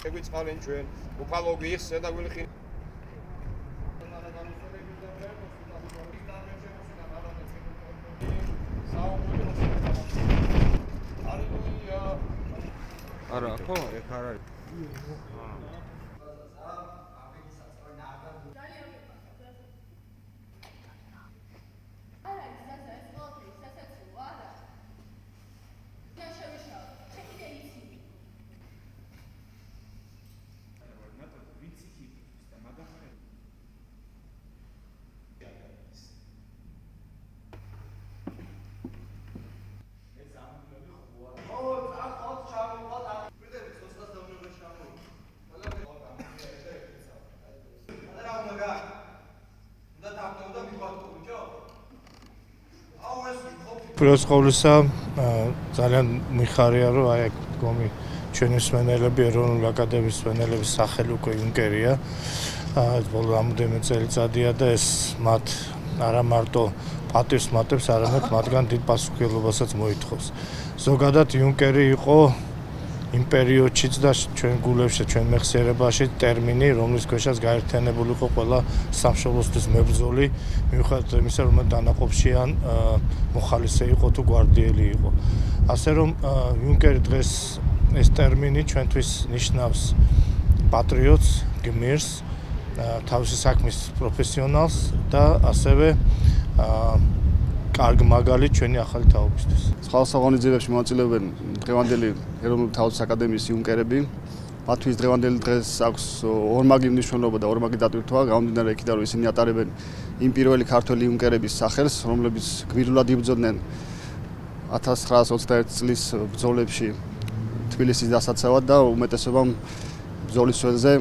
შეგვიწყალენ ჩვენ უკალოგიის ზედაგვილი არა, ხო, ეგ არ არის. Პირველს ყოვლისა ძალიან მიხარია რომ აი გომი ჩვენი მსმენელები ეროვნული აკადემიის მსმენელების სახელი უკვე იუნკერია. ბოლო რამოდენიმე წელიწადია და ეს მათ არა მარტო პატივს მატებს, არამედ მათგან დიდ პასუხისმგებლობასაც მოითხოვს. ზოგადად იუნკერი იყო იმ პერიოდშიც და ჩვენ გულებში, ჩვენ მეხსიერებაში ტერმინი, რომლის ქვეშაც გაერთიანებული იყო ყველა სამშობლოსთვის მებრძოლი, მიუხედავად იმისა, რომ დანაყოფშიან მოხალისე იყო თუ გვარდიელი იყო. ასე რომ იუნკერი დღეს ეს ტერმინი ჩვენთვის ნიშნავს პატრიოტს, გმირს, თავისი საქმის პროფესიონალს და ასევე კარგ მაგალითს ჩვენი ახალი თაობისთვის. სხვადასხვა ღონისძიებებში მონაწილეობენ დღევანდელი ეროვნული თაობის აკადემიის იუნკერები. მათთვის დღევანდელი დღეს აქვს ორმაგი მნიშვნელობა და ორმაგი დატვირთვა, გამომდინარე იქიდან, რომ ისინი ატარებენ იმ პირველი ქართველი იუნკერების სახელს, რომლებიც გმირულად იბრძოდნენ 1921 წლის ბრძოლებში თბილისის დასაცავად და უმეტესობამ ბრძოლის ველზე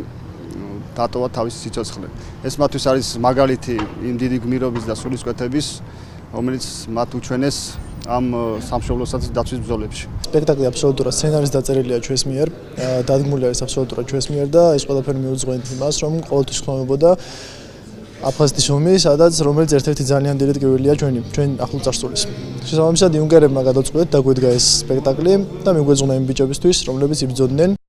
დატოვა თავისი სიცოცხლე. ეს მათთვის არის მაგალითი იმ დიდი გმირობის და სულისკვეთების, რომელიც მათ უჩვენეს ამ სამშობლოსაცის დაცვის ბრძოლებში. სპექტაკლი აბსოლუტურად სცენარის დაწერილია ჩვენს მიერ, დადგმული არის აბსოლუტურად ჩვენს მიერ და ეს ყველაფერი მიუძღვენთ იმას, რომ ყოველთვის ხმამებოდა აფხაზეთის ომი, რომელიც ერთ-ერთი ძალიან დიდი ტკივილია ჩვენ ახლო წარსულის. შესაბამისად იუნკერებმა გადაწყვეტეთ დაგვედგა ეს სპექტაკლი და მიგვეძღვნა იმ ბიჭებისთვის, რომლებიც იბრძოდნენ